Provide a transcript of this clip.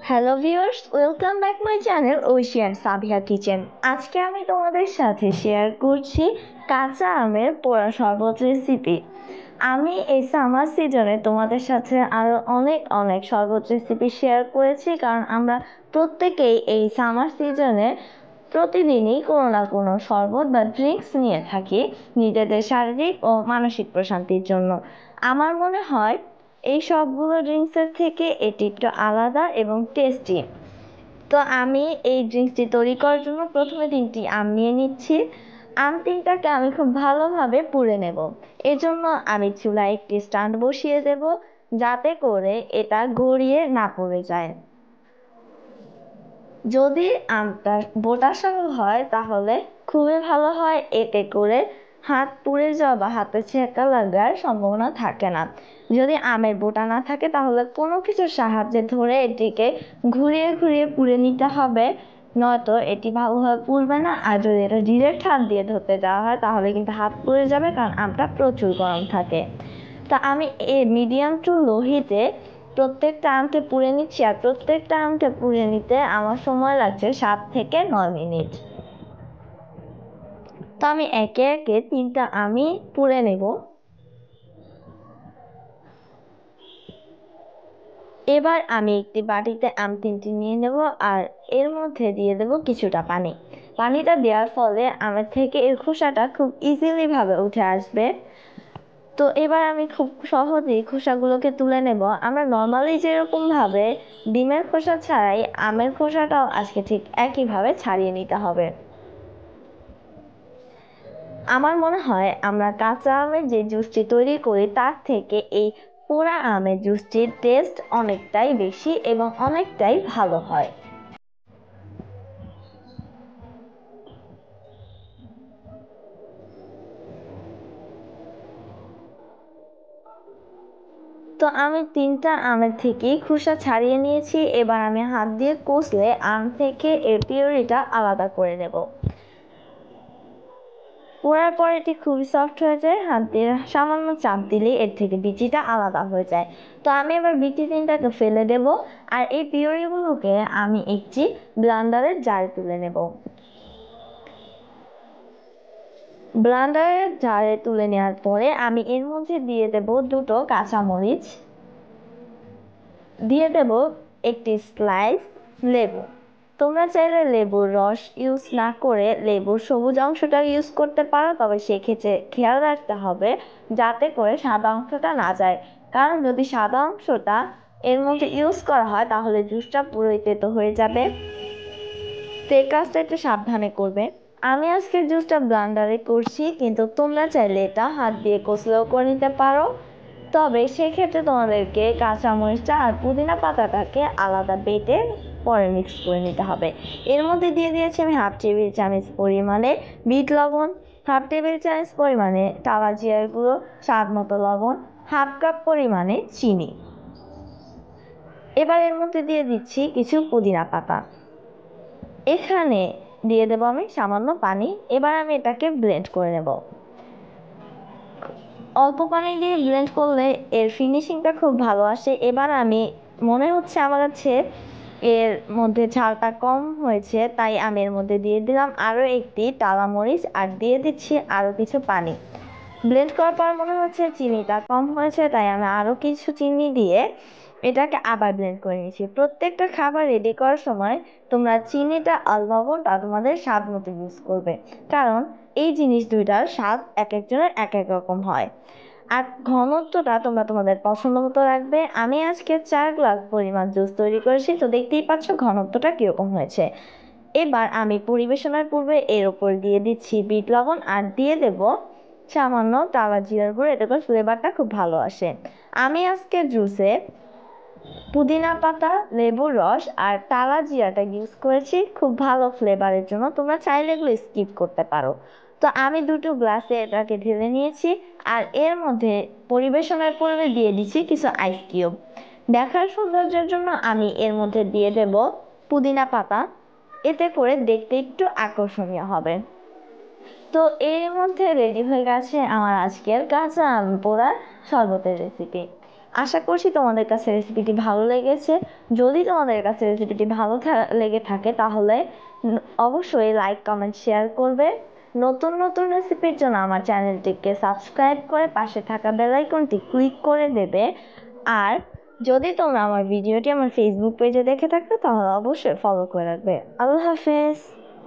Hello viewers, welcome back my channel ঐশিয়ান Sabiha kitchen. আজকে আমি তোমাদের সাথে শেয়ার করছি কাঁচা আমের পোড়া শরবত রেসিপি। আমি এই সামার সিজনে তোমাদের সাথে আরও অনেক অনেক শরবত রেসিপি শেয়ার করেছি, কারণ আমরা প্রত্যেকেই এই সামার সিজনে প্রতিদিনই কোনো না কোনো শরবত বা ড্রিঙ্কস নিয়ে থাকি নিজেদের শারীরিক ও মানসিক প্রশান্তির জন্য। আমার মনে হয় এই সবগুলো ড্রিঙ্কসের থেকে এটি একটু আলাদা এবং টেস্টি। তো আমি এই ড্রিঙ্কসটি তৈরি করার জন্য প্রথমে 3টি আম নিয়ে নিচ্ছি। আম 3টাকে আমি খুব ভালোভাবে পুড়ে নেব। এজন্য আমি চুলায় একটি স্ট্যান্ড বসিয়ে দেব, যাতে করে এটা গড়িয়ে না পড়ে যায়। যদি আমটা বোটা সহ হয় তাহলে খুবই ভালো হয়, এতে করে হাত পুড়ে যাওয়া বা হাতে ছেঁকা লাগার সম্ভাবনা থাকে না। যদি আমের বোটা না থাকে তাহলে কোনো কিছুর সাহায্যে ধরে এটিকে ঘুরিয়ে ঘুরিয়ে পুড়ে নিতে হবে, নয়তো এটি ভালোভাবে পুড়বে না। আর যদি এটা ডিরেক্ট হাত দিয়ে ধরতে যাওয়া হয় তাহলে কিন্তু হাত পুড়ে যাবে, কারণ আমটা প্রচুর গরম থাকে। তা আমি মিডিয়াম টু লো হিটে প্রত্যেকটা আমকে পুড়ে নিচ্ছি, আর প্রত্যেকটা আমকে পুড়ে নিতে আমার সময় লাগছে 7 থেকে 9 মিনিট। তো আমি একে একে 3টা আমই পুড়ে নেব। এবার আমি একটি বাটিতে আম 3টি নিয়ে নেব, আর এর মধ্যে দিয়ে দেব কিছুটা পানি। পানিটা দেওয়ার ফলে আমের থেকে এর খোসাটা খুব ইজিলি ভাবে উঠে আসবে। তো এবার আমি খুব সহজেই খোসাগুলোকে তুলে নেব। আমরা নর্মালি যেরকম ভাবে ডিমের খোসা ছাড়াই আমের খোসাটাও আজকে ঠিক একইভাবে ছাড়িয়ে নিতে হবে। আমার মনে হয় আমরা কাঁচা আমের যে জুসটি তৈরি করি তার থেকে এই পোড়া আমের জুসটির টেস্ট অনেকটাই বেশি এবং অনেকটাই ভালো হয়। তো আমি 3টা আমের থেকেই খোসা ছাড়িয়ে নিয়েছি। এবার আমি হাত দিয়ে কষলে আম থেকে এর পিউরিটা আলাদা করে নেব। পোড়ার পর এটি খুবই সফট হয়ে যায়, হাত দিয়ে সামান্য চাপ দিলে এর থেকে বিচিটা আলাদা হয়ে যায়। তো আমি এবার বিচি 3টাকে ফেলে দেব, আর এই পিউরিগুলোকে আমি একটি ব্লেন্ডারের জারে তুলে নেব। ব্লেন্ডারের জারে তুলে নেওয়ার পরে আমি এর মধ্যে দিয়ে দেব 2টো কাঁচামরিচ, দিয়ে দেব একটি স্লাইস লেবু। তোমরা চাইলে লেবুর রস ইউজ না করে লেবুর সবুজ অংশটা ইউজ করতে পারো, তবে সেক্ষেত্রে খেয়াল রাখতে হবে যাতে করে সাদা অংশটা না যায়, কারণ যদি সাদা অংশটা এর মধ্যে ইউজ করা হয় তাহলে জুসটা পুরোই তেতো হয়ে যাবে। তো এই কাজটা একটু সাবধানে করবে। আমি আজকে জুসটা ব্লেন্ডারে করছি, কিন্তু তোমরা চাইলে এটা হাত দিয়ে কষলেও করে নিতে পারো। তবে সেক্ষেত্রে তোমাদেরকে কাঁচামরিচটা আর পুদিনা পাতাটাকে আলাদা বেটে পরে মিক্স করে নিতে হবে। এর মধ্যে দিয়ে দিয়েছি আমি 1/2 টেবিল চামচ পরিমাণে বিট লবণ, 1/2 টেবিল চামচ পরিমাণে টালা জিরার গুঁড়ো, স্বাদ মতো লবণ, 1/2 কাপ পরিমাণে চিনি। এবার এর মধ্যে দিয়ে দিচ্ছি কিছু পুদিনা পাতা। এখানে দিয়ে দেবো আমি সামান্য পানি। এবার আমি এটাকে ব্লেন্ড করে নেব। অল্প পানি দিয়ে ব্লেন্ড করলে এর ফিনিশিংটা খুব ভালো আসে। এবার আমি মনে হচ্ছে আমার কাছে এর মধ্যে ঝালটা কম হয়েছে, তাই আমি এর মধ্যে দিয়ে দিলাম আরও একটি টালা মরিচ, আর দিয়ে দিচ্ছি আরও কিছু পানি। ব্লেন্ড করার পর মনে হচ্ছে চিনিটা কম হয়েছে, তাই আমি আরও কিছু চিনি দিয়ে এটাকে আবার ব্লেন্ড করে নিয়েছি। প্রত্যেকটা খাবার রেডি করার সময় তোমরা চিনিটা আর লবণটা তোমাদের স্বাদ মতো ইউজ করবে, কারণ এই জিনিস দুইটার স্বাদ এক একজনের এক এক রকম হয়। আর ঘনত্বটা তোমরা তোমাদের পছন্দ মতো রাখবে। আমি আজকে 4 গ্লাস পরিমাণ জুস তৈরি করেছি, তো দেখতেই পাচ্ছ ঘনত্বটা কীরকম হয়েছে। এবার আমি পরিবেশনের পূর্বে এর ওপর দিয়ে দিচ্ছি বিট লবণ, আর দিয়ে দেব সামান্য টালা জিরার গুঁড়ো, এতে করে ফ্লেভারটা খুব ভালো আসে। আমি আজকে জুসে পুদিনা পাতা, লেবুর রস আর টালা জিরাটা ইউজ করেছি খুব ভালো ফ্লেভারের জন্য। তোমরা চাইলে এগুলো স্কিপ করতে পারো। তো আমি 2টো গ্লাসে এটাকে ঢেলে নিয়েছি, আর এর মধ্যে পরিবেশনের পূর্বে দিয়ে দিচ্ছি কিছু আইস কিউব। দেখার সৌন্দর্যের জন্য আমি এর মধ্যে দিয়ে দেব পুদিনা পাতা, এতে করে দেখতে একটু আকর্ষণীয় হবে। তো এর মধ্যে রেডি হয়ে গেছে আমার আজকের কাঁচা আম পোড়ার শরবতের রেসিপি। আশা করছি তোমাদের কাছে রেসিপিটি ভালো লেগেছে। যদি তোমাদের কাছে রেসিপিটি ভালো লেগে থাকে তাহলে অবশ্যই লাইক কমেন্ট শেয়ার করবে। নতুন নতুন রেসিপির জন্য আমার চ্যানেলটিকে সাবস্ক্রাইব করে পাশে থাকা বেল আইকনটি ক্লিক করে দেবে। আর যদি তোমরা আমার ভিডিওটি আমার ফেসবুক পেজে দেখে থাকো তাহলে অবশ্যই ফলো করে রাখবে। আল্লাহ হাফেজ।